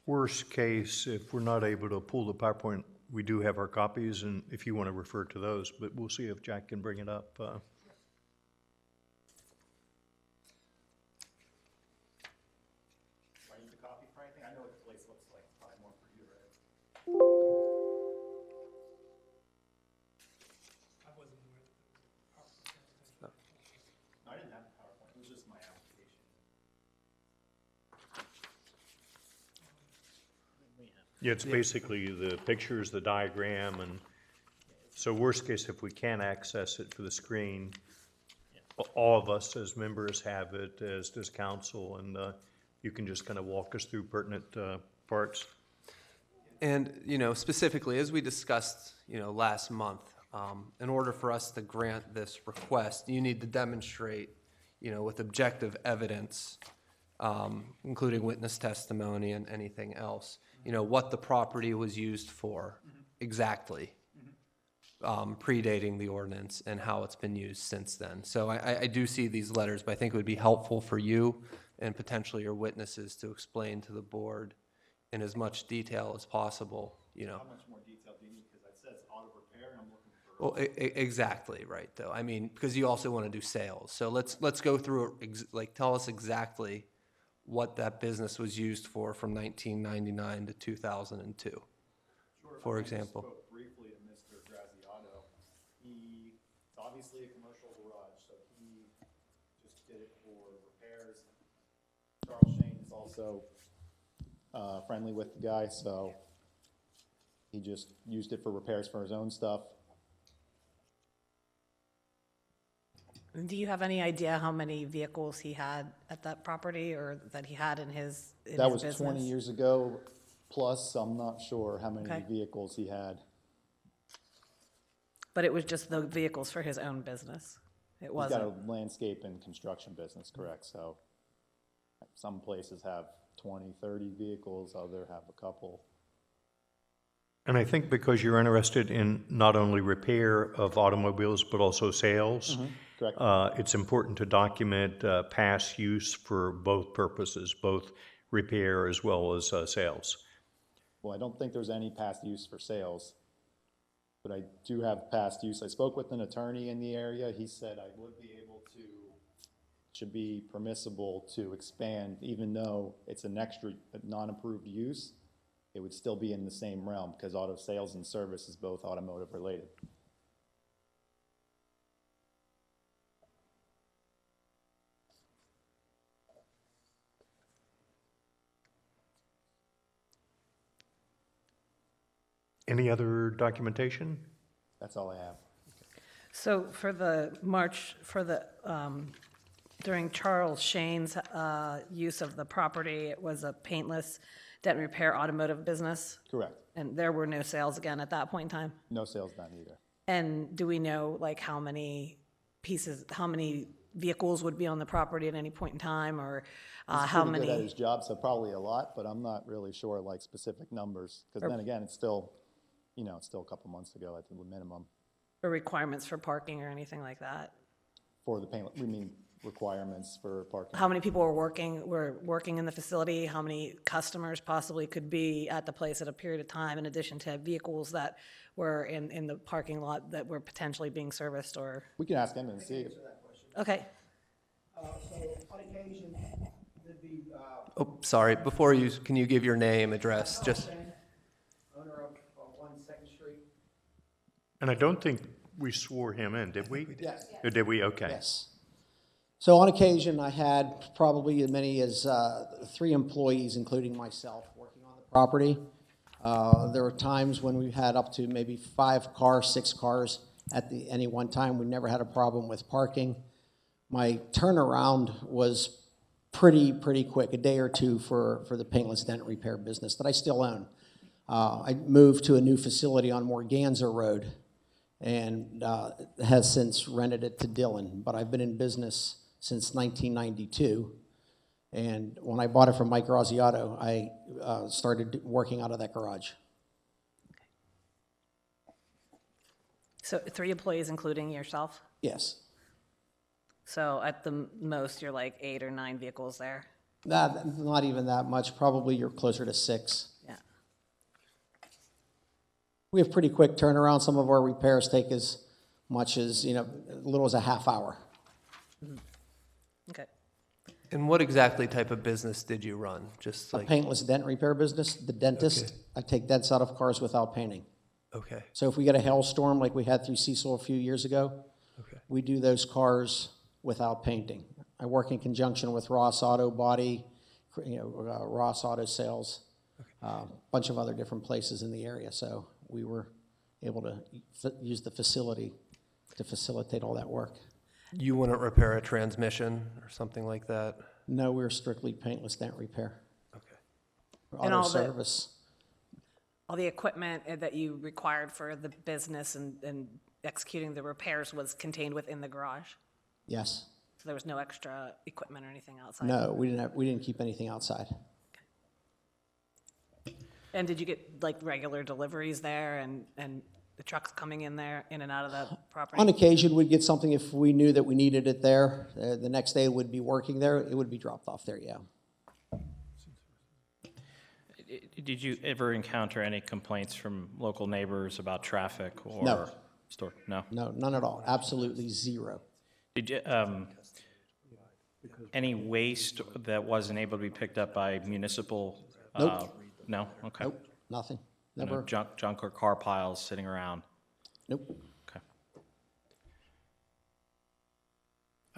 Worst case, if we're not able to pull the PowerPoint, we do have our copies, and if you want to refer to those, but we'll see if Jack can bring it up. Do I need the copy for anything? I know what the place looks like. It's probably more for you, right? No, I didn't have the PowerPoint. It was just my application. Yeah, it's basically the pictures, the diagram, and so worst case, if we can't access it for the screen, all of us as members have it, as does council, and you can just kind of walk us through pertinent parts. And, specifically, as we discussed, last month, in order for us to grant this request, you need to demonstrate, with objective evidence, including witness testimony and anything else, what the property was used for exactly, predating the ordinance and how it's been used since then. So I do see these letters, but I think it would be helpful for you and potentially your witnesses to explain to the board in as much detail as possible, How much more detail do you need? Because it says auto repair, and I'm looking for... Well, exactly, right, though. I mean, because you also want to do sales. So let's go through, tell us exactly what that business was used for from 1999 to 2002, Sure, for I example. spoke briefly to Mr. Graziato. It's obviously a commercial garage, so he just did it for repairs. Charles Shane is also friendly with the guy, so he just used it for repairs for his own stuff. Do you have any idea how many vehicles he had at that property or that he had in his That was business? 20 years ago, plus I'm not sure how many Okay. vehicles he had. But it was just the vehicles for his own business? It He's got wasn't? a landscape and construction business, correct, so some places have 20, 30 vehicles, others have a couple. And I think because you're interested in not only repair of automobiles, but also sales, Correct. it's important to document past use for both purposes, both repair as well as sales. Well, I don't think there's any past use for sales, but I do have past use. I spoke with an attorney in the area. He said I would be able to, should be permissible to expand, even though it's an extra non-approved use, it would still be in the same realm because auto sales and service is both automotive related. Any other documentation? That's all I have. So for the during Charles Shane's use of the property, it was a paintless dent repair automotive business? Correct. And there were no sales again at that point in time? No sales done either. And do we know like how many vehicles would be on the property at any point in time, or how He's pretty good at many? his job, so probably a lot, but I'm not really sure like specific numbers. Because then again, it's still, it's still a couple months ago at the minimum. Or requirements for parking or anything like that? For the paint, we mean requirements for parking. How many people were working in the facility? How many customers possibly could be at the place at a period of time, in addition to vehicles that were in the parking lot that were potentially being serviced or? We can ask him and see. Okay. So on occasion, there'd be, Oh, sorry, can you give your name, address, just? owner of 1 Second Street. And I don't think we swore him in, did we? Yes. Or did we? Okay. Yes. So on occasion, I had probably as many as 3 employees, including myself, working on the property. There were times when we had up to maybe 5 cars, 6 cars at any one time. We never had a problem with parking. My turnaround was pretty quick, a day or two for the paintless dent repair business that I still own. I moved to a new facility on Morganza Road and has since rented it to Dillon, but I've been in business since 1992. And when I bought it from Mike Graziato, I started working out of that garage. So 3 employees, including yourself? Yes. So at the most, you're like 8 or 9 vehicles there? Not even that much, probably you're closer to 6. Yeah. We have pretty quick turnaround. Some of our repairs take as much as, as little as a half hour. Okay. And what exactly type of business did you run? Just A like, paintless dent repair business, the dentist. Okay. I take dents out of cars without painting. okay, So if we get a hailstorm like we had through Cecil a few years ago, okay, we do those cars without painting. I work in conjunction with Ross Auto Body, Ross Auto Sales, a bunch of other different places in the area. So we were able to use the facility to facilitate all that work. you wouldn't repair a transmission or something like that? No, we're strictly paintless dent repair. Okay. And Auto all the- service. All the equipment that you required for the business and executing the repairs was contained within the garage? Yes. So there was no extra equipment or anything outside? No, we didn't keep anything outside. And did you get like regular deliveries there and the trucks coming in there, in and out of the property? On occasion, we'd get something if we knew that we needed it there. The next day it would be working there. It would be dropped off there, yeah. Did you ever encounter any complaints from local neighbors about traffic or No. store? No. No, none at all. Absolutely zero. Did you any waste that wasn't able to be picked up by municipal? Nope. No. Okay. Nope, nothing. No Never. junk or car piles sitting around. Nope. Okay.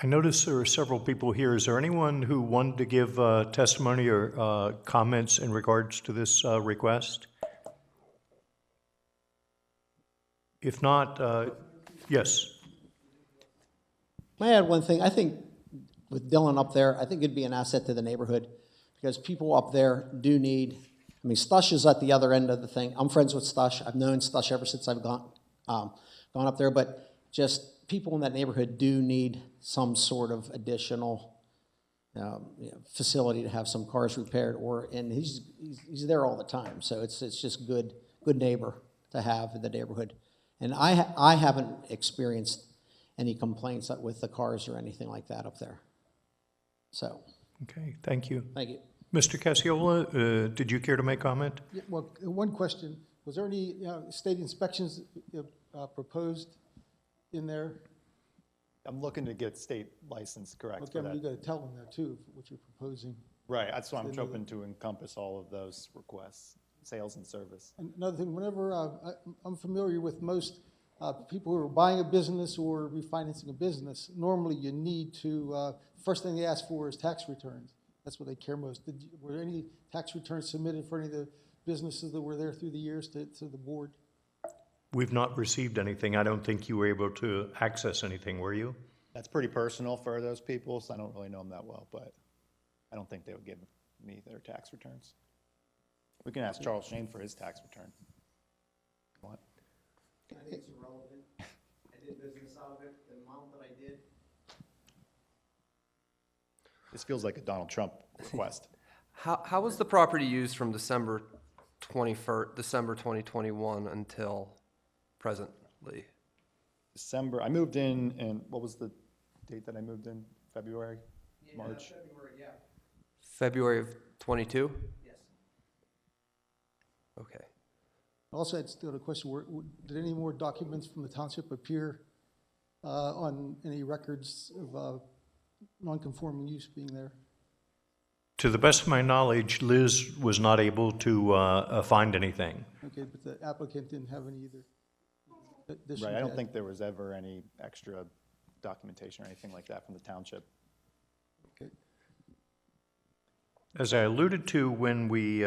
I notice there are several people here. Is there anyone who wanted to give testimony or comments in regards to this request? If not, yes. May I add one thing? I think with Dylan up there, I think it'd be an asset to the neighborhood because people up there do need, I mean, Stush is at the other end of the thing. I'm friends with Stush. I've known Stush ever since I've gone up there, but just people in that neighborhood do need some sort of additional facility to have some cars repaired, and he's there all the time, so it's just good neighbor to have in the neighborhood. And I haven't experienced any complaints with the cars or anything like that up there. So, Okay, thank you. thank you. Mr. Casiola, did you care to make comment? Yeah, well, one question, was there any state inspections proposed in there? I'm looking to get state license, correct, Okay, for I mean, you that. gotta tell them that too, what you're proposing. Right, that's why I'm They know hoping to encompass all of those requests, sales and service. And another thing, whenever, I'm familiar with most people who are buying a business or refinancing a business, normally you need to, first thing they ask for is tax returns. That's what they care most. Were there any tax returns submitted for any of the businesses that were there through the years to the board? We've not received anything. I don't think you were able to access anything, were you? That's pretty personal for those people, so I don't really know them that well, but I don't think they would give me their tax returns. We can ask Charles Shane for his tax return. What? I think it's irrelevant. I did business out of it, the amount that I did. This feels like a Donald Trump request. How was the property used from December 2021 until presently? December, I moved in, and what was the date that I moved in? February? March? February, yeah. February of 22? Yes. Okay. Also, I'd still have a question, did any more documents from the township appear on any records of non-conforming use being there? To the best of my knowledge, Liz was not able to find anything. Okay, but the applicant didn't have any either. This Right, you I don't had. think there was ever any extra documentation or anything like that from the township. Okay. As I alluded to when we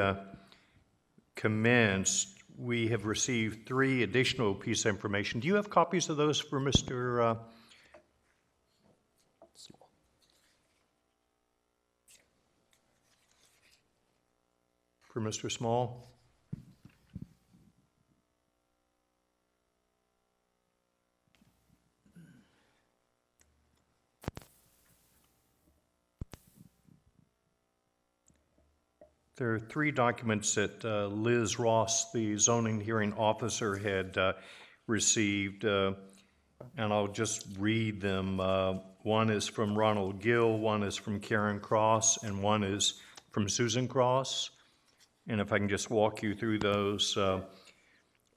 commenced, we have received 3 additional pieces of information. Do you have copies of those for Mr. For Mr. Small? There are 3 documents that Liz Ross, the zoning hearing officer, had received, and I'll just read them. One is from Ronald Gill, one is from Karen Cross, and one is from Susan Cross. And if I can just walk you through those.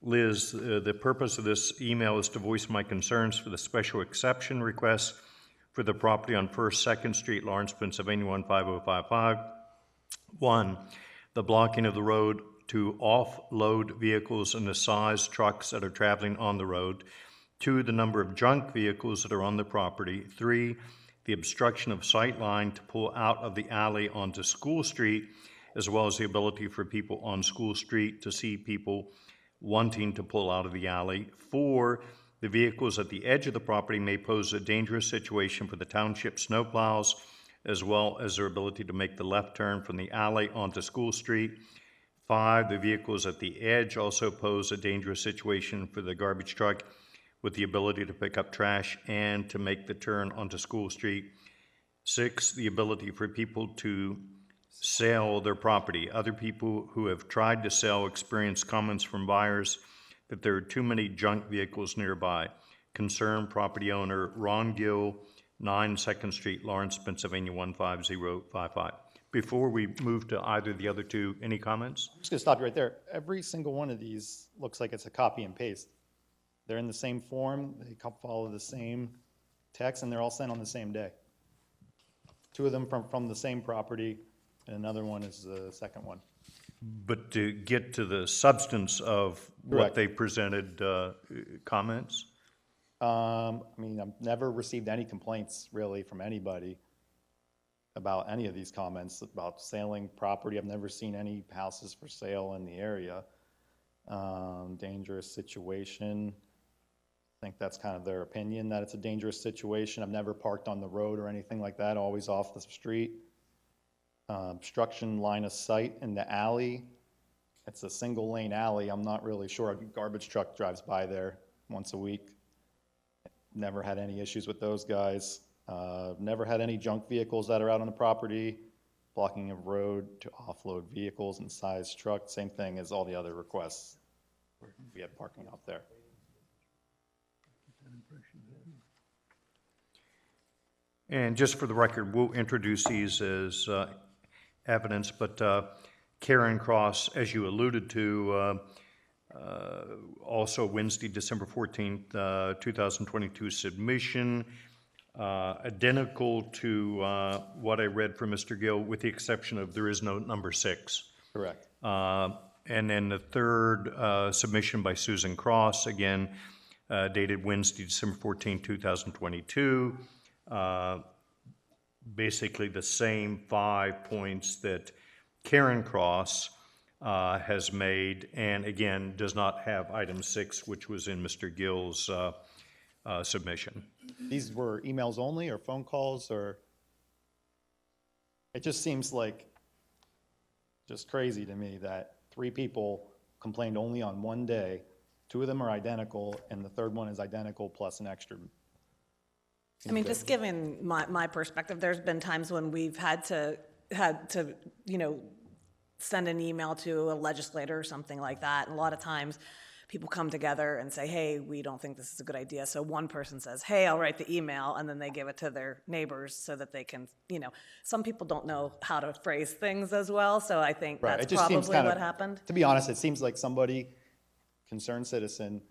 Liz, the purpose of this email is to voice my concerns for the special exception request for the property on 1st, 2nd Street, Lawrence, Pennsylvania, 15055. One, the blocking of the road to offload vehicles and the size trucks that are traveling on the road. Two, the number of junk vehicles that are on the property. Three, the obstruction of sight line to pull out of the alley onto School Street, as well as the ability for people on School Street to see people wanting to pull out of the alley. Four, the vehicles at the edge of the property may pose a dangerous situation for the township snowplows, as well as their ability to make the left turn from the alley onto School Street. Five, the vehicles at the edge also pose a dangerous situation for the garbage truck with the ability to pick up trash and to make the turn onto School Street. Six, the ability for people to sell their property. Other people who have tried to sell experience comments from buyers that there are too many junk vehicles nearby. Concerned property owner Ron Gill, 9 2nd Street, Lawrence, Pennsylvania, 15055. Before we move to either of the other two, any comments? I'm just gonna stop you right there. Every single one of these looks like it's a copy and paste. They're in the same form, they follow the same text, and they're all sent on the same day. Two of them from the same property, and another one is the second one. But to get to the substance of what Correct. they presented, comments? I mean, I've never received any complaints really from anybody about any of these comments about selling property. I've never seen any houses for sale in the area. Dangerous situation. I think that's kind of their opinion, that it's a dangerous situation. I've never parked on the road or anything like that, always off the street. Obstruction line of sight in the alley. It's a single lane alley. I'm not really sure. A garbage truck drives by there once a week. Never had any issues with those guys. Never had any junk vehicles that are out on the property. Blocking of road to offload vehicles and size truck. Same thing as all the other requests. We had parking out there. And just for the record, we'll introduce these as evidence, but Karen Cross, as you alluded to, also Wednesday, December 14th, 2022 submission, identical to what I read from Mr. Gill, with the exception of there is no number 6. Correct. And then the third submission by Susan Cross, again, dated Wednesday, December 14, 2022. Basically the same 5 points that Karen Cross has made, and again, does not have item 6, which was in Mr. Gill's submission. These were emails only or phone calls, or? It just seems like just crazy to me that 3 people complained only on one day. 2 of them are identical, and the third one is identical plus an extra. I mean, just given my perspective, there's been times when we've had to, send an email to a legislator or something like that. And a lot of times people come together and say, hey, we don't think this is a good idea. So one person says, hey, I'll write the email, and then they give it to their neighbors so that they can, some people don't know how to phrase things as well. So I think Right. that's It just seems probably kind what of, happened. To be honest, it seems like somebody, concerned citizen,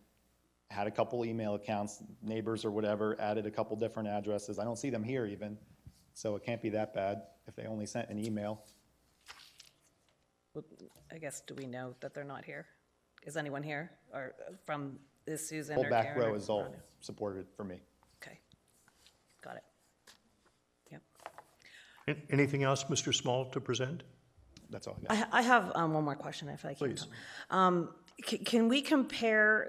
had a couple email accounts, neighbors or whatever, added a couple different addresses. I don't see them here even, so it can't be that bad if they only sent an email. Well, I guess, do we know that they're not here? Is anyone here, or from, is Susan Whole or back Karen? row or is all Ron? supported for me. Okay, got it. Yep. Anything else, Mr. Small, to present? That's all I got. I have one more question, if I can. Please. Can we compare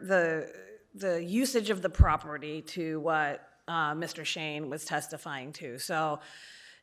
the usage of the property to what Mr. Shane was testifying to? So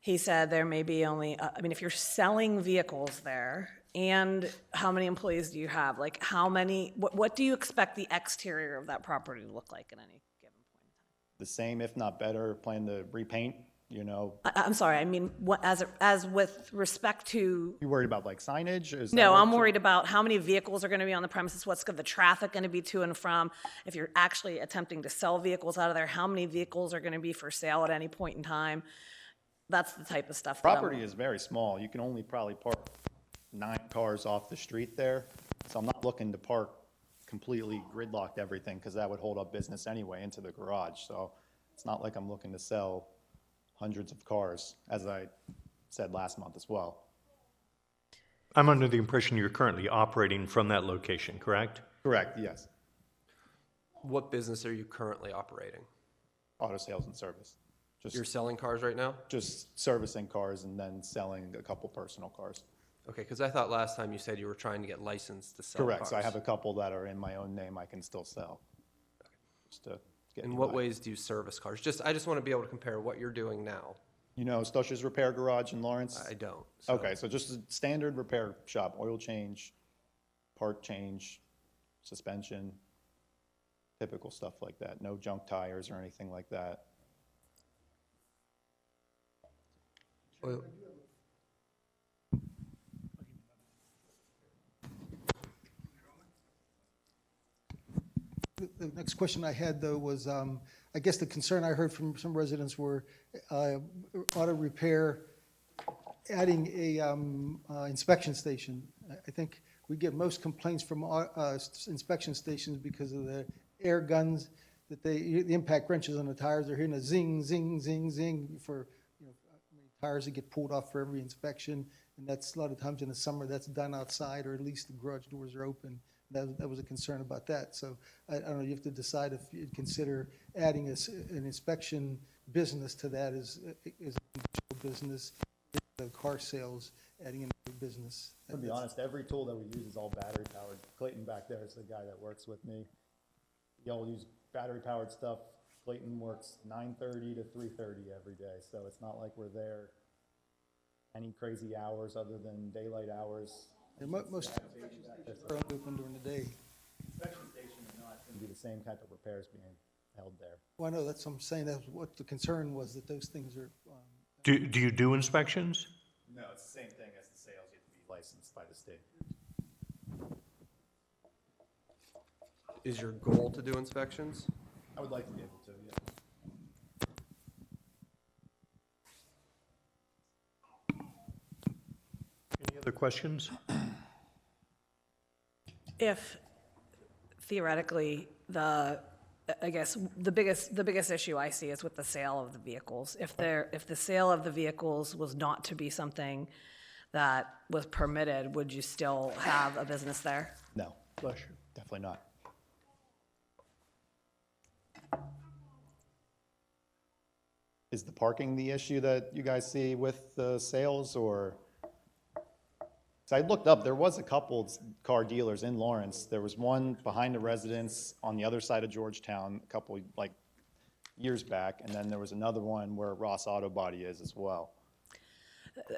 he said there may be only, if you're selling vehicles there, and how many employees do you have? Like, how many, what do you expect the exterior of that property to look like at any given point in time? The same, if not better, plan to repaint you know? I'm sorry, I mean, what, as with respect to, You worried about like signage? Is that no, what I'm you- worried about how many vehicles are gonna be on the premises, what's the traffic gonna be to and from? If you're actually attempting to sell vehicles out of there, how many vehicles are gonna be for sale at any point in time? That's the type of stuff that I'm. Property is very small. You can only probably park 9 cars off the street there. So I'm not looking to park completely gridlocked everything, because that would hold up business anyway into the garage. So it's not like I'm looking to sell hundreds of cars, as I said last month as well. I'm under the impression you're currently operating from that location, correct? Correct, yes. What business are you currently operating? Auto sales and service. You're selling cars right now? Just servicing cars and then selling a couple personal cars. Okay, because I thought last time you said you were trying to get licensed to sell Correct, so I cars. have a couple that are in my own name I can still sell. Just to get In you what by. ways do you service cars? I just want to be able to compare what you're doing now. You know Stosh's Repair Garage in Lawrence? I don't. So- Okay, so just a standard repair shop, oil change, part change, suspension, typical stuff like that. No junk tires or anything like that. Well, The next question I had, though, was, I guess the concern I heard from some residents were auto repair adding a inspection station. I think we get most complaints from inspection stations because of the air guns, that the impact wrenches on the tires, they're hearing a zing, zing, zing, zing for, tires that get pulled off for every inspection. And that's a lot of times in the summer, that's done outside, or at least the garage doors are open. That was a concern about that. So I don't know, you have to decide if you'd consider adding an inspection business to that as a business, the car sales, adding another business. To be honest, every tool that we use is all battery powered. Clayton back there is the guy that works with me. We all use battery powered stuff. Clayton works 9:30 to 3:30 every day, so it's not like we're there any crazy hours other than daylight hours. And most inspection stations are only open during the day. Inspection station is not going to be the same type of repairs being held there. Well, I know, that's what I'm saying, that's what the concern was, that those things are, Do you do inspections? No, it's the same thing as the sales. You have to be licensed by the state. Is your goal to do inspections? I would like to be able to, yeah. Any other questions? If theoretically, I guess, the biggest issue I see is with the sale of the vehicles. If the sale of the vehicles was not to be something that was permitted, would you still have a business there? No, definitely not. Is the parking the issue that you guys see with the sales, or? So I looked up, there was a couple car dealers in Lawrence. There was one behind the residence on the other side of Georgetown, a couple, like, years back, and then there was another one where Ross Auto Body is as well.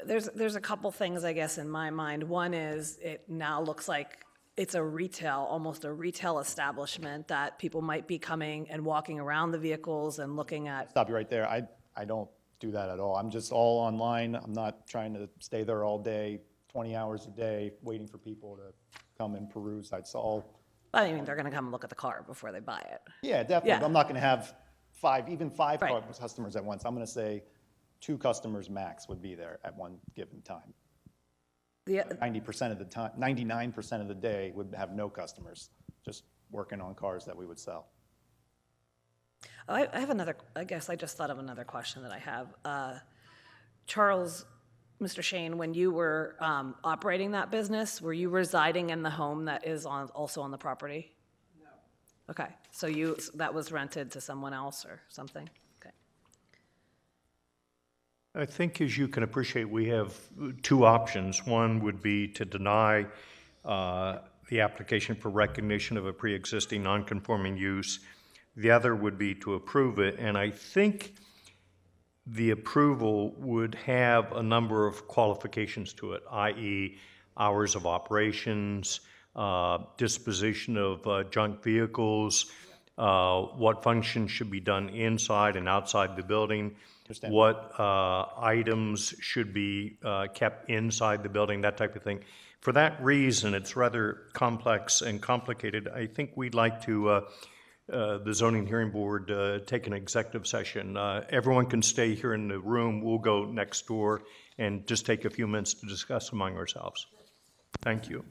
There's a couple things, I guess, in my mind. One is, it now looks like it's almost a retail establishment that people might be coming and walking around the vehicles and looking at. Stop you right there. I don't do that at all. I'm just all online. I'm not trying to stay there all day, 20 hours a day, waiting for people to come and peruse. That's all. I mean, they're gonna come and look at the car before they buy it. Yeah, definitely. Yeah. But I'm not going to have five Right. customers at once. I'm going to say 2 customers max would be there at one given time. The, 90% of the time, 99% of the day would have no customers, just working on cars that we would sell. I have another, I guess I just thought of another question that I have. Charles, Mr. Shane, when you were operating that business, were you residing in the home that is also on the property? No. Okay, so that was rented to someone else or something? Okay. I think, as you can appreciate, we have 2 options. One would be to deny the application for recognition of a pre-existing non-conforming use. The other would be to approve it, and I think the approval would have a number of qualifications to it, i.e. hours of operations, disposition of junk vehicles, what functions should be done inside and outside the building. Understand. what items should be kept inside the building, that type of thing. For that reason, it's rather complex and complicated. I think we'd like to, the zoning hearing board, take an executive session. Everyone can stay here in the room. We'll go next door and just take a few minutes to discuss among ourselves. Thank you.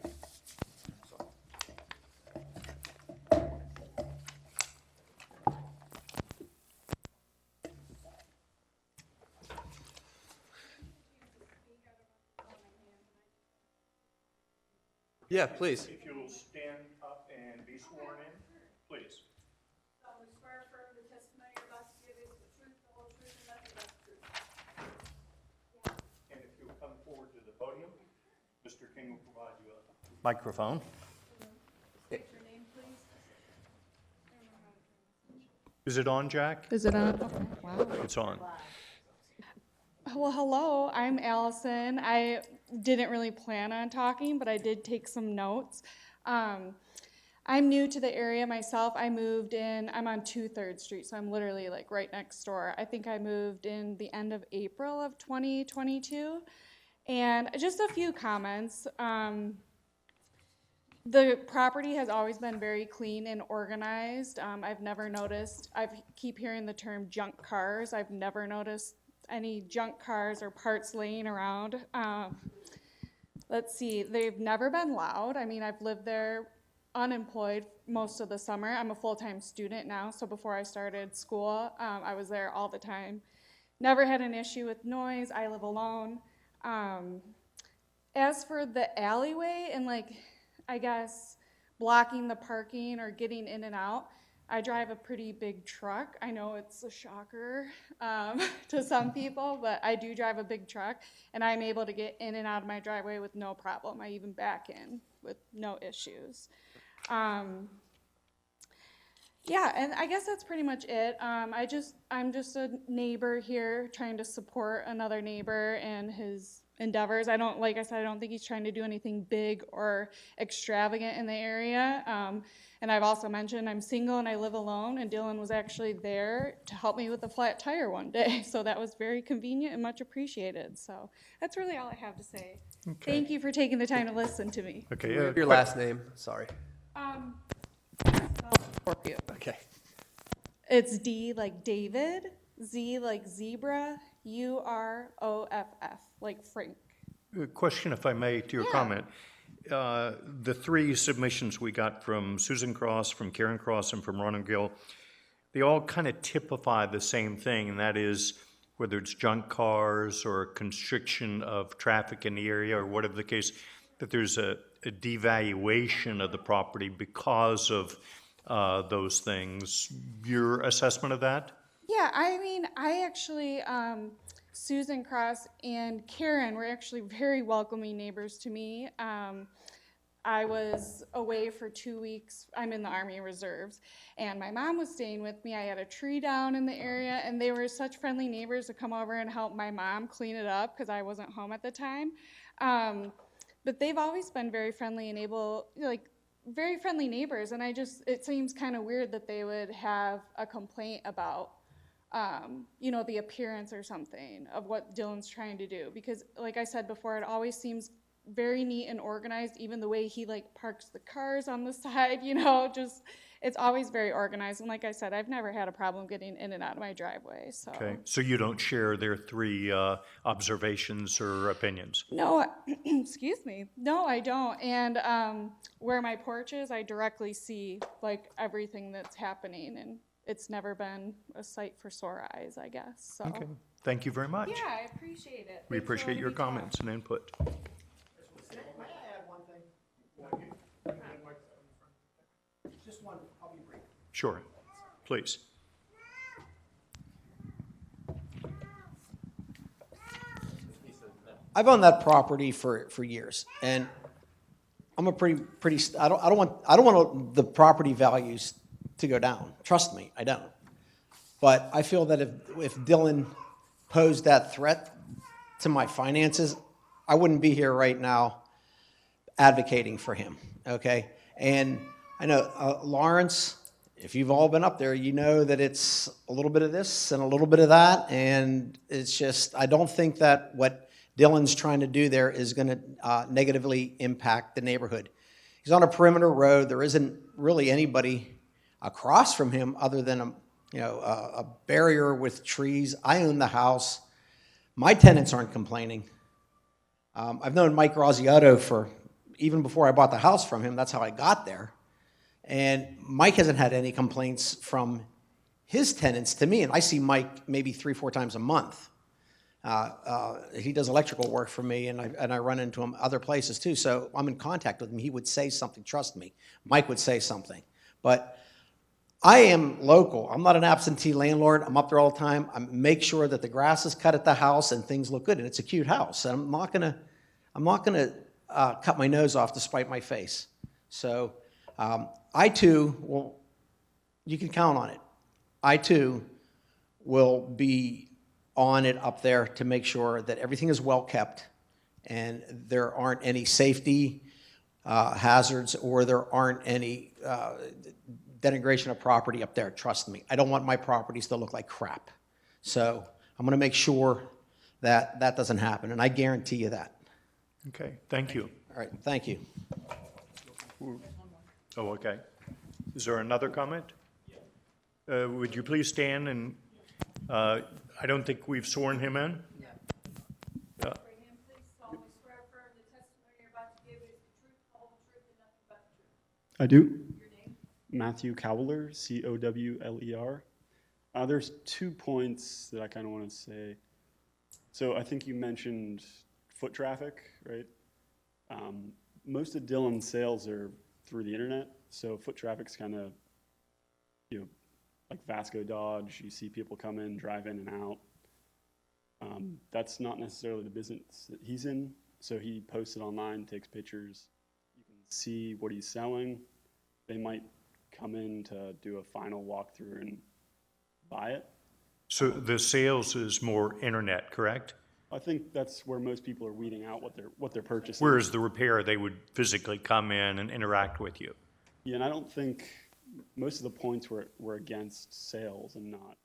Yeah, please. If you'll stand up and be sworn in, please. solemnly swear affirm the testimony you're about to give is the truth, the whole truth, and nothing but the truth. And if you'll come forward to the podium, Mr. King will provide you a microphone. State your name, please. Is it on, Jack? Is it on? Okay, wow. It's on. Well, hello, I'm Allison. I didn't really plan on talking, but I did take some notes. I'm new to the area myself. I moved in, I'm on 2/3 Street, so I'm literally like right next door. I think I moved in the end of April of 2022. And just a few comments. The property has always been very clean and organized. I've never noticed, I keep hearing the term junk cars. I've never noticed any junk cars or parts laying around. Let's see, they've never been loud. I mean, I've lived there unemployed most of the summer. I'm a full-time student now, so before I started school, I was there all the time. Never had an issue with noise. I live alone. As for the alleyway and I guess blocking the parking or getting in and out, I drive a pretty big truck. I know it's a shocker to some people, but I do drive a big truck, and I'm able to get in and out of my driveway with no problem. I even back in with no issues. Yeah, and I guess that's pretty much it. I'm just a neighbor here trying to support another neighbor and his endeavors. Like I said, I don't think he's trying to do anything big or extravagant in the area. And I've also mentioned I'm single and I live alone, and Dylan was actually there to help me with a flat tire one day. So that was very convenient and much appreciated. So that's really all I have to say. Okay. Thank you for taking the time to listen to me. Okay. Your last name, sorry. For you. Okay. It's D like David, Z like zebra, UROFF, like Frank. Question, if I may, to your Yeah. comment. The three submissions we got from Susan Cross, from Karen Cross, and from Ron Gill, they all kind of typify the same thing, and that is whether it's junk cars or constriction of traffic in the area or whatever the case, that there's a devaluation of the property because of those things. Your assessment of that? Yeah, I mean, I actually, Susan Cross and Karen were actually very welcoming neighbors to me. I was away for 2 weeks. I'm in the Army Reserves, and my mom was staying with me. I had a tree down in the area, and they were such friendly neighbors to come over and help my mom clean it up because I wasn't home at the time. But they've always been very friendly and very friendly neighbors, and it seems kind of weird that they would have a complaint about the appearance or something of what Dylan's trying to do. Because like I said before, it always seems very neat and organized, even the way he parks the cars on the side, it's always very organized. And like I said, I've never had a problem getting in and out of my driveway, so. Okay, so you don't share their three observations or opinions? No, excuse me. No, I don't. And where my porch is, I directly see everything that's happening, and it's never been a sight for sore eyes, I guess, so. Okay, thank you very much. Yeah, I appreciate it. We Thanks for appreciate letting your me talk. comments and input. May I add one thing? Just one, I'll be brief. Sure, please. I've owned that property for years, and I'm a pretty. I don't want the property values to go down. Trust me, I don't. But I feel that if Dylan posed that threat to my finances, I wouldn't be here right now advocating for him. Okay, and I know Lawrence, if you've all been up there, you know that it's a little bit of this and a little bit of that, and it's just, I don't think that what Dylan's trying to do there is gonna negatively impact the neighborhood. He's on a perimeter road, there isn't really anybody across from him other than a barrier with trees. I own the house. My tenants aren't complaining. I've known Mike Rosiotto for, even before I bought the house from him, that's how I got there. And Mike hasn't had any complaints from his tenants to me, and I see Mike maybe 3-4 times a month. He does electrical work for me, and I run into him other places too, so I'm in contact with him. He would say something, trust me. Mike would say something. But I am local. I'm not an absentee landlord. I'm up there all the time. I make sure that the grass is cut at the house and things look good, and it's a cute house. And I'm not gonna cut my nose off to spite my face. So I too will, you can count on it. I too will be on it up there to make sure that everything is well kept and there aren't any safety hazards or there aren't any denigration of property up there. Trust me. I don't want my properties to look like crap. So I'm going to make sure that that doesn't happen, and I guarantee you that. Okay, thank you. All right, thank you. Oh, okay. Is there another comment? Would you please stand and, I don't think we've sworn him in? I do. Matthew Cowler, Cowler. There's 2 points that I kind of want to say. So I think you mentioned foot traffic, right? Most of Dylan's sales are through the internet, so foot traffic's kind of, like Vasco Dodge. You see people come in, drive in and out. That's not necessarily the business that he's in, so he posts it online, takes pictures. You can see what he's selling. They might come in to do a final walkthrough and buy it. So the sales is more internet, correct? I think that's where most people are weeding out what they're purchasing. Whereas the repair, they would physically come in and interact with you. Yeah, and I don't think most of the points were against sales and not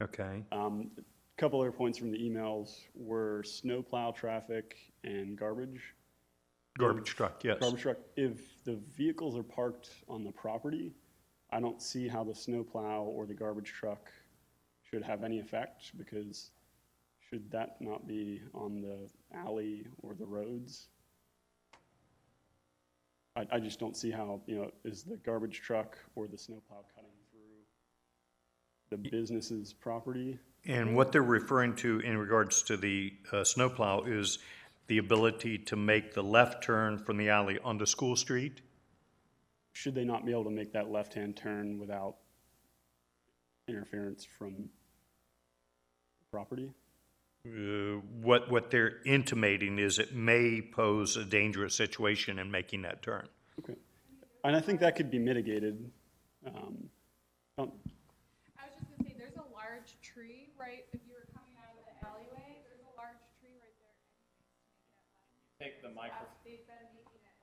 repair. Okay. A couple other points from the emails were snowplow traffic and garbage. Garbage truck, yes. Garbage truck. If the vehicles are parked on the property, I don't see how the snowplow or the garbage truck should have any effect, because should that not be on the alley or the roads? I just don't see how, is the garbage truck or the snowplow cutting through the business's property? And what they're referring to in regards to the snowplow is the ability to make the left turn from the alley onto School Street? Should they not be able to make that left-hand turn without interference from the property? What they're intimating is it may pose a dangerous situation in making that turn. Okay. And I think that could be mitigated. I was just gonna say, there's a large tree, right, if you were coming out of the alleyway, there's a large tree right there anyways to make that left. Take the microphone. They've been making it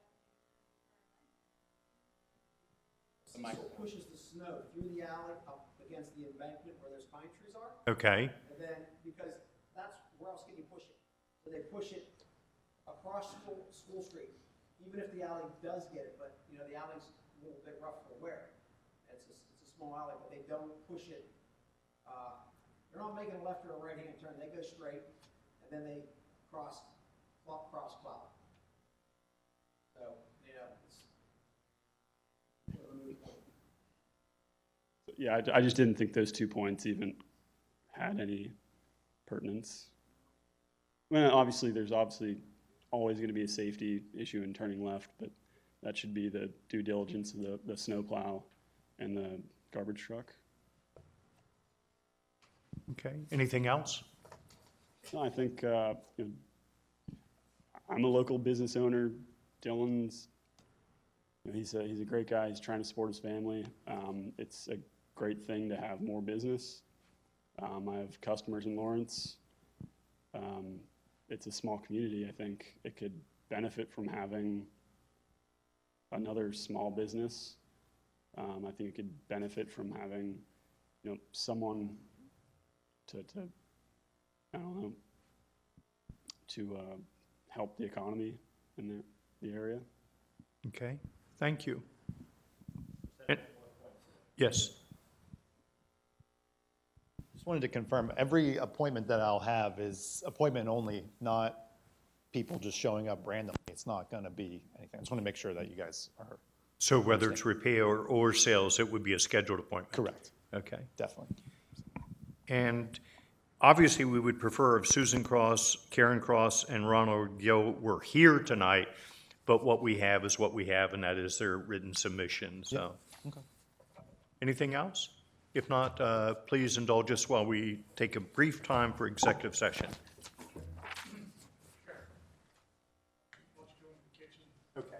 Cecil pushes the snow through the alley up against the embankment where those pine trees are. Okay. And then, because that's, where else can you push it? So they push it across School Street, even if the alley does get it, but, the alley's a little bit rough for wear. It's a small alley, but they don't push it, they're not making a left or a right-hand turn, they go straight, and then they cross plow. So, it's Yeah, I just didn't think those 2 points even had any pertinence. Well, obviously, there's always going to be a safety issue in turning left, but that should be the due diligence of the snowplow and the garbage truck. Okay. Anything else? No, I think I'm a local business owner. Dylan's, he's a great guy. He's trying to support his family. It's a great thing to have more business. I have customers in Lawrence. It's a small community. I think it could benefit from having another small business. I think it could benefit from having, someone to I don't know, to help the economy in the area. Okay, thank you. Yes, Just wanted to confirm, every appointment that I'll have is appointment only, not people just showing up randomly. It's not gonna be anything. I just want to make sure that you guys are so whether it's repair or sales, it would be a scheduled appointment? correct, Okay. definitely. And obviously, we would prefer if Susan Cross, Karen Cross, and Ronald Gill were here tonight, but what we have is what we have, and that is their written submission, so. Okay. Anything else? If not, please indulge us while we take a brief time for executive session. Okay.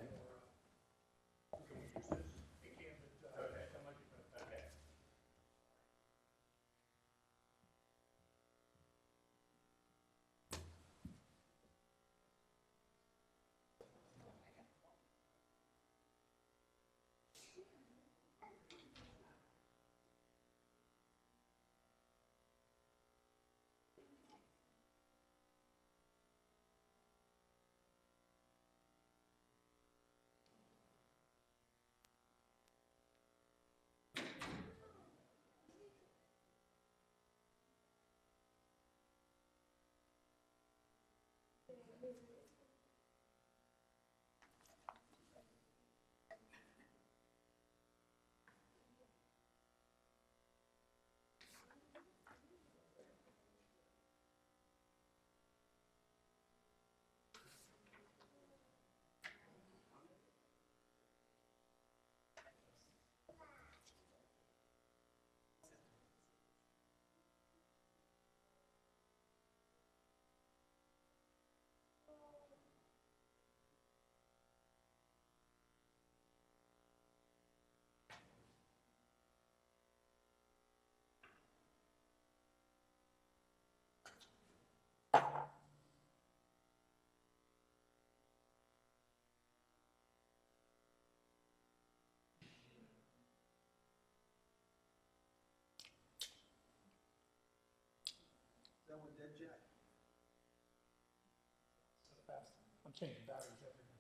I'm changing batteries every day.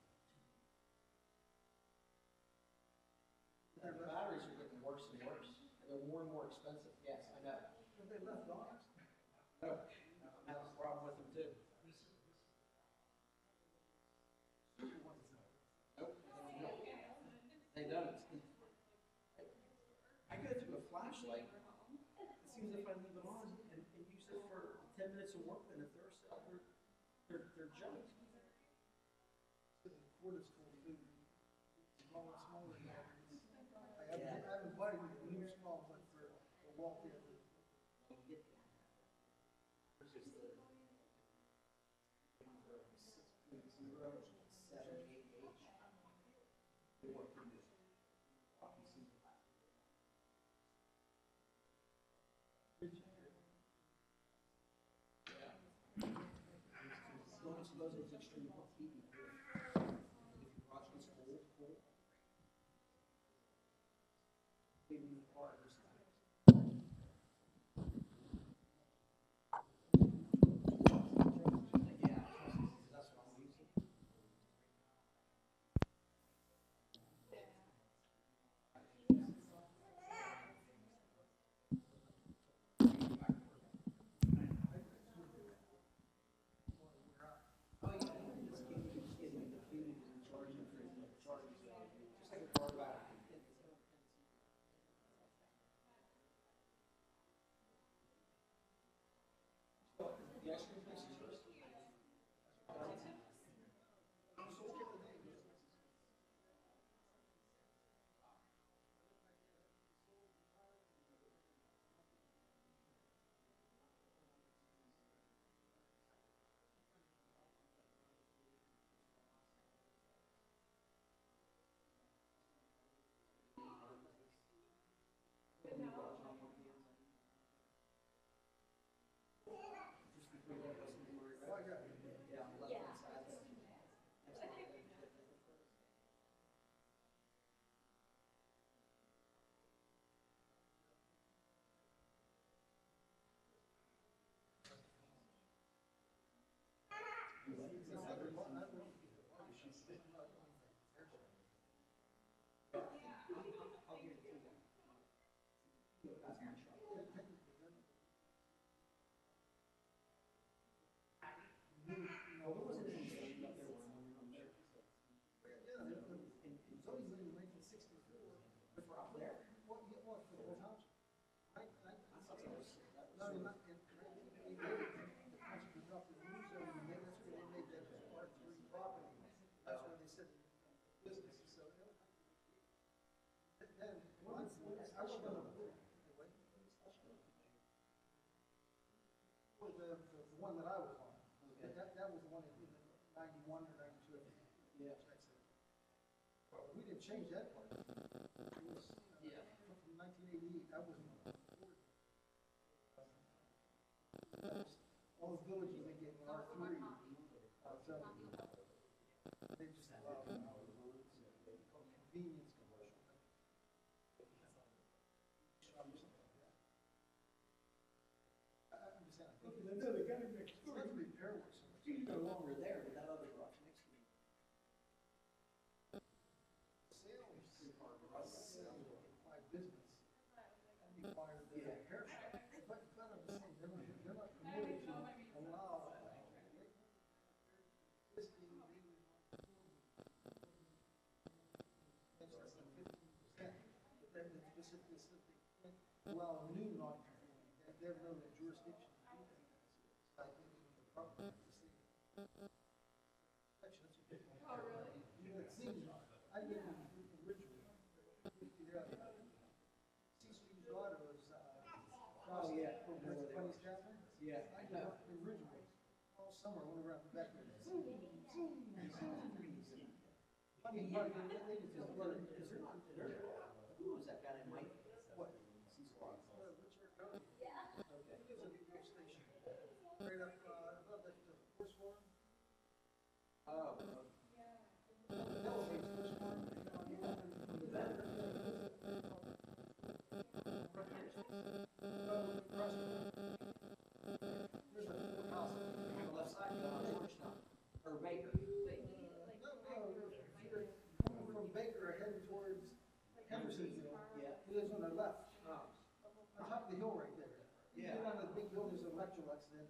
Their batteries are getting worse and worse. They're more and more expensive. Yes, I know. Have they left ours? No, I'm having a problem with them too. Nope, they don't. I go through a flashlight. It seems if I leave it on and use it for 10 minutes of work, then if they're junk. Ford is cool too. Smaller, smaller batteries. I have a buddy with new small one for a walk in. Don't suppose it's extreme heat. If your garage gets cold. Maybe in the car, there's yeah, that's what I'm using. The one that I was on, that was the one in 91 or 92. Yeah. We didn't change that part. It was, from 1988, that was all the villages they gave me R3. So they just allowed convenience commercial. I'm just saying, no, they got it next door. It's repair work. You're no longer there, but that other garage next to you. My business required the haircut. But I'm just saying, they're not permitted to allow existing less than 15%. But then it's just they can't allow a new non-conforming. They have no jurisdiction. I think the property is the same. Actually, that's a big one. Oh, really? It seems, I live in Ridgewood. Cecil daughter was, Oh, yeah. Funny Catherine? Yeah. I grew up in Ridgewood. All summer, went around the back there. Funny part, they just were, because they're not, Who was that guy named Mike? what? Yeah. Okay. He lives at the gas station. Right up, above the horse farm. Oh. There's a house on the left side, Georgetown, or Baker. From Baker heading towards Hendersonville. Yeah. He lives on the left, Oh. on top of the hill right there. You Yeah. get on the big hill, there's an Electrolux, then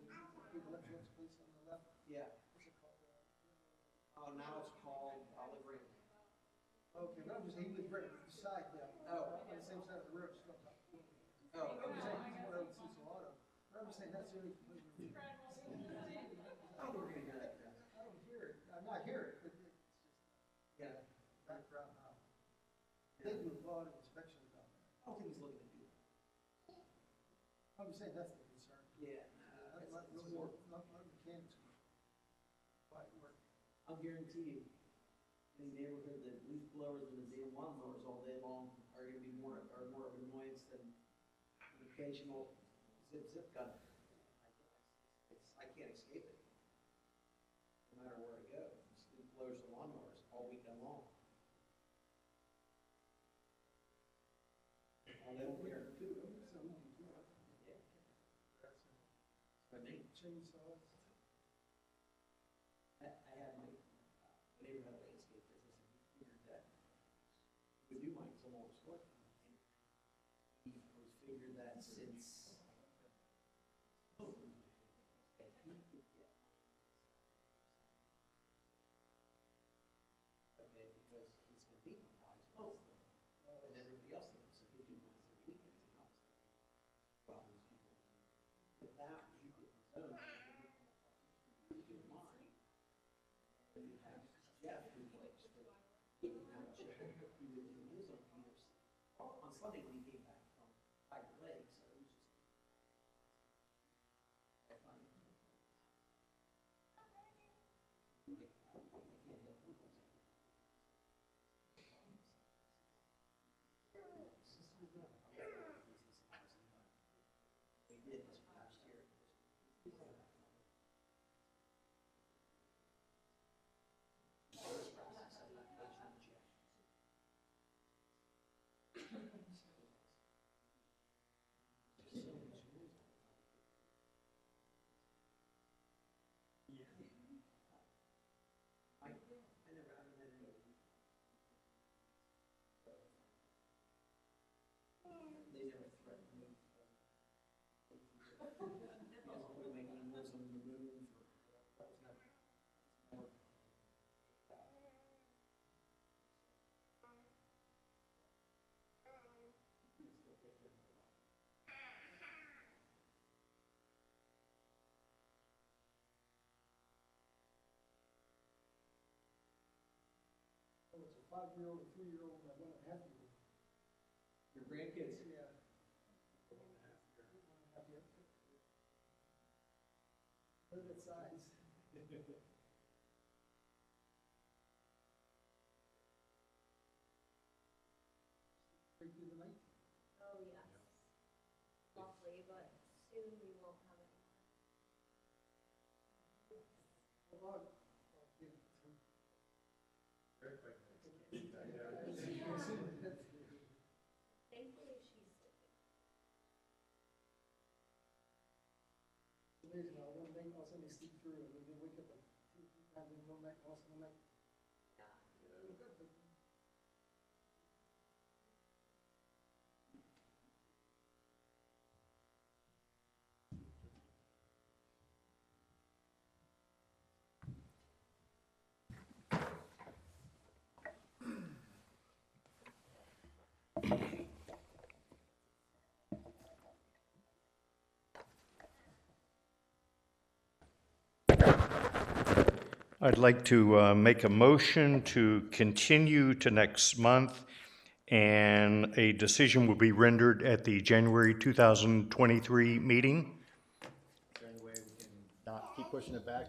big Electrolux place on the left. Yeah. What's it called? Oh, now it's called Olive Ring. Okay, but I'm just saying, he lives right beside them. Oh. On the same side of the road, just on top. Oh, I'm just saying, okay. he's one of those Cecil Auto. But I'm just saying, that's the only. Oh, we're gonna hear that. I don't hear it. I'm not hear it, but it's just Yeah. background now. They do a lot of inspections down there. I don't think he's looking to do that. I'm just saying, that's the concern. Yeah. Not mechanics. Quiet work. I'll guarantee you, in the neighborhood, the leaf blowers and the damn lawnmowers all day long are gonna be more of an annoyance than an occasional zip gun. I can't escape it. No matter where I go, it's leaf blowers and lawnmowers all weekend long. All day over here. Too, I'm just saying, Yeah. I mean, chainsaws. I had my neighborhood landscape business, and he figured that we do mine some old sport. He was figured that since. And he could get. Okay, because he's been beaten by his phone, and everybody else knows, so he do mine every weekend in the house. Problems people. With that, you get zone. You do mine. And you have Jeff who plays for Eaton Township, who was in his own years. On Sunday when he came back from Tiger Lake, so it was just. I find it. I can't help it. We did this last year. 5-year-old, a 3-year-old, and a 1.5-year-old. Your grandkids? Yeah. They're that size. Right through the night. Oh, yes. Lovely, but soon we won't have it. Hold on. Thankfully, she's sleeping. It's amazing how one night all of a sudden they sleep through it, and they wake up like 2 or 3 times in one night, all of a sudden, like, I'd like to make a motion to continue to next month, and a decision will be rendered at the January 2023 meeting. Is there any way we can not keep pushing it back?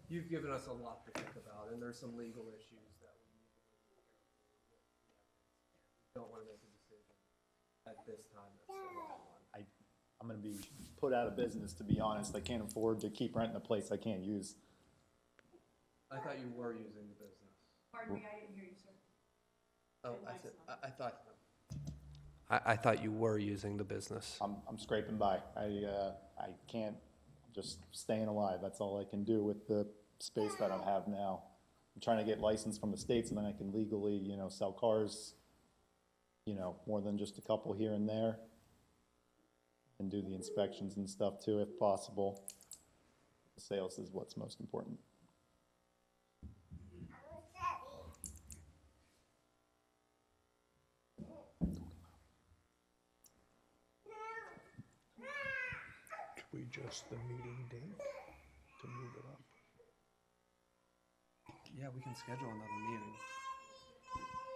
You've given us a lot to think about, and there's some legal issues that we need to really be careful with the evidence. We don't want to make a decision at this time that's the wrong one. I'm gonna be put out of business, to be honest. I can't afford to keep renting a place I can't use. I thought you were using the business. Pardon me, I didn't hear you, sir. Oh, I thought you were using the business. I'm scraping by. I can't, just staying alive. That's all I can do with the space that I have now. I'm trying to get licensed from the states, and then I can legally, you know, sell cars, you know, more than just a couple here and there, and do the inspections and stuff too, if possible. Sales is what's most important. Could we adjust the meeting date to move it up? Yeah, we can schedule another meeting.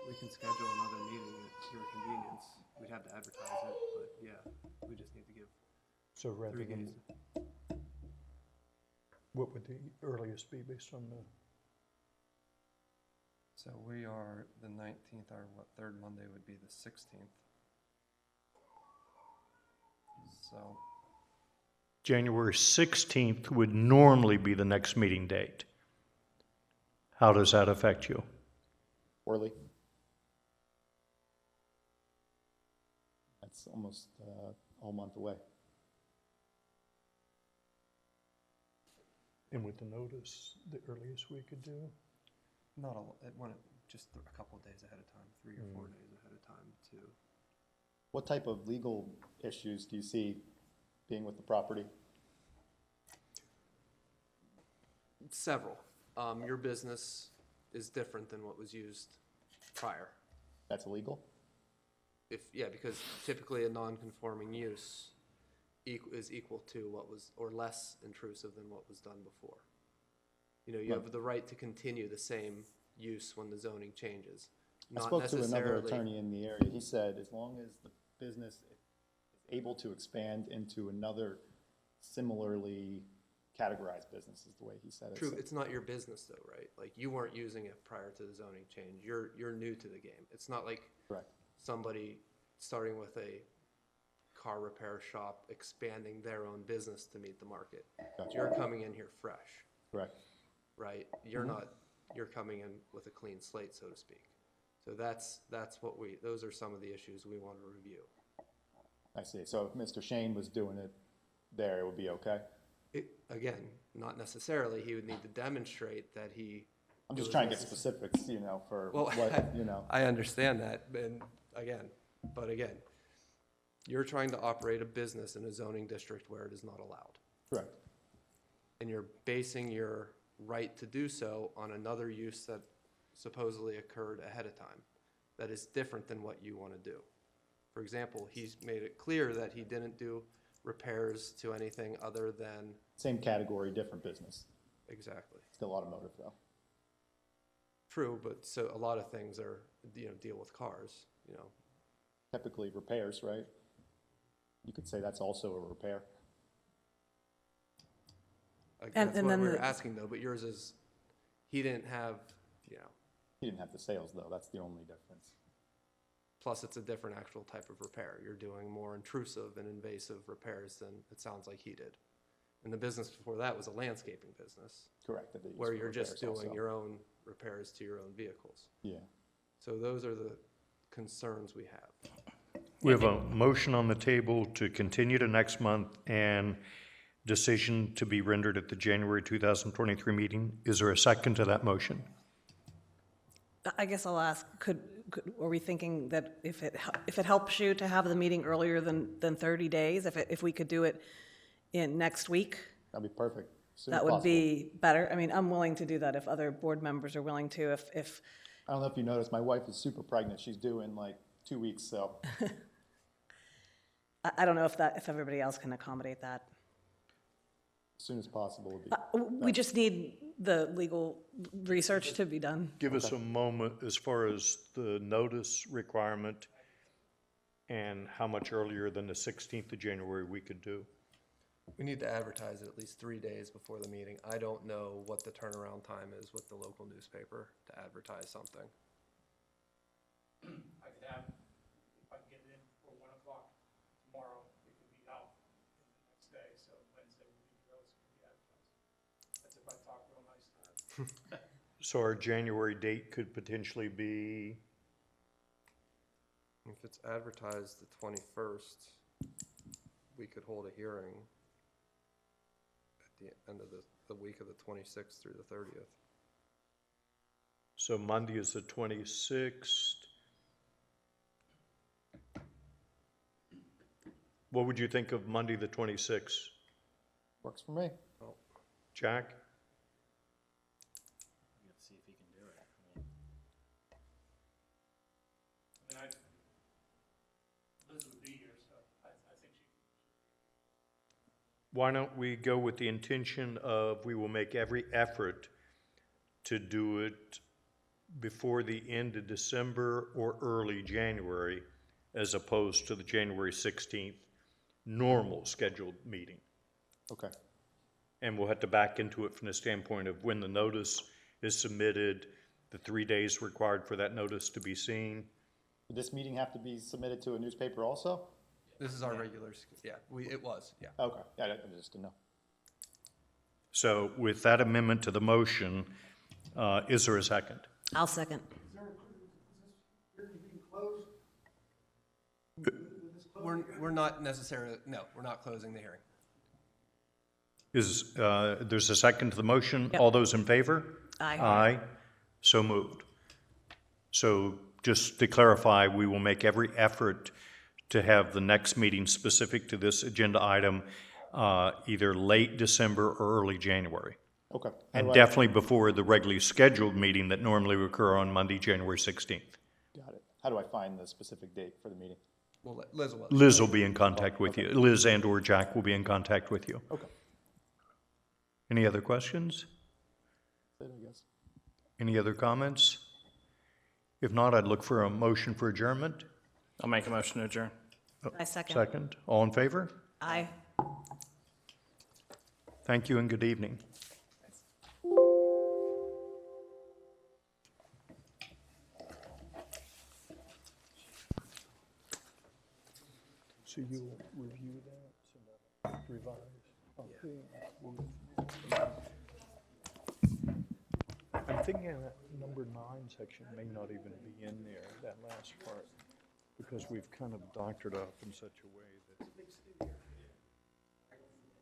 We can schedule another meeting at your convenience. We'd have to advertise it, but yeah, we just need to give So rather 3 than, days. what would the earliest be based on the, So we are the 19th, our third Monday would be the 16th. So, January 16th would normally be the next meeting date. How does that affect you? Orly? That's almost all month away. And with the notice, the earliest we could do? not a, it went just a couple of days ahead of time, 3 or 4 days ahead of time to. What type of legal issues do you see being with the property? Several. Your business is different than what was used prior. That's illegal? Yeah, because typically a non-conforming use is equal to what was, or less intrusive than what was done before. You know, you have the right to continue the same use when the zoning changes. I Not spoke to another necessarily- attorney in the area. He said as long as the business is able to expand into another similarly categorized business, is the way he said it. True, So- it's not your business though, right? Like, you weren't using it prior to the zoning change. You're new to the game. It's not like Correct. somebody starting with a car repair shop expanding their own business to meet the market. Gotcha. You're coming in here fresh, Correct. right? You're not, you're coming in with a clean slate, so to speak. So that's what those are some of the issues we want to review. I see. So if Mr. Shane was doing it there, it would be okay? Again, not necessarily. He would need to demonstrate that he. I'm just trying to get specifics, you know, for Well, what, you know. I understand that, and again, you're trying to operate a business in a zoning district where it is not allowed. Correct. And you're basing your right to do so on another use that supposedly occurred ahead of time that is different than what you want to do. For example, he's made it clear that he didn't do repairs to anything other than. Same category, different business. Exactly. Still automotive though. True, but so a lot of things are, deal with cars, Typically repairs, right? You could say that's also a repair. Like, And- that's and what then we were the- asking though, but yours is, he didn't have, He didn't have the sales though, that's the only difference. plus it's a different actual type of repair. You're doing more intrusive and invasive repairs than it sounds like he did. And the business before that was a landscaping business, Correct. that they use where for you're just repairs doing also. your own repairs to your own vehicles. Yeah. So those are the concerns we have. We have a motion on the table to continue to next month and decision to be rendered at the January 2023 meeting. Is there a second to that motion? I guess I'll ask, are we thinking that if it helps you to have the meeting earlier than 30 days, if we could do it in next week, That'd be perfect. As soon as that would possible. be better? I mean, I'm willing to do that if other board members are willing to, if, I don't know if you noticed, my wife is super pregnant. She's due in like 2 weeks, so I don't know if everybody else can accommodate that. as soon as possible would be. We just need the legal research to be done. Give us a moment as far as the notice requirement and how much earlier than the 16th of January we could do. We need to advertise it at least 3 days before the meeting. I don't know what the turnaround time is with the local newspaper to advertise something. I could have, if I can get it in for 1 o'clock tomorrow, it could be out the next day, so Wednesday would be the earliest it could be advertised. That's if I talk real nice to her. So our January date could potentially be, If it's advertised the 21st, we could hold a hearing at the end of the week of the 26th through the 30th. so Monday is the 26th. What would you think of Monday, the 26th? Works for me. Jack? Let's see if he can do it. I mean, Liz would be here, so I think she. Why don't we go with the intention of we will make every effort to do it before the end of December or early January, as opposed to the January 16th normal scheduled meeting. Okay. And we'll have to back into it from the standpoint of when the notice is submitted, the 3 days required for that notice to be seen. Would this meeting have to be submitted to a newspaper also? This is our regular, it was, yeah. Okay, yeah, I just didn't know. So with that amendment to the motion, is there a second? I'll second. We're not necessarily, no, we're not closing the hearing. Is, there's a second to the motion? Yep. All those in favor? Aye. Aye. So moved. So just to clarify, we will make every effort to have the next meeting specific to this agenda item, either late December or early January. Okay. And definitely before the regularly scheduled meeting that normally would occur on Monday, January 16th. Got it. How do I find the specific date for the meeting? Well, Liz will. Liz will be in contact with you. Liz and/or Jack will be in contact with you. Okay. Any other questions? That's it, I guess. Any other comments? If not, I'd look for a motion for adjournment. I'll make a motion to adjourn. I second. Second. All in favor? Aye. Thank you and good evening. So you'll review that, revise? Okay. I'm thinking that number 9 section may not even be in there, that last part, because we've kind of doctored up in such a way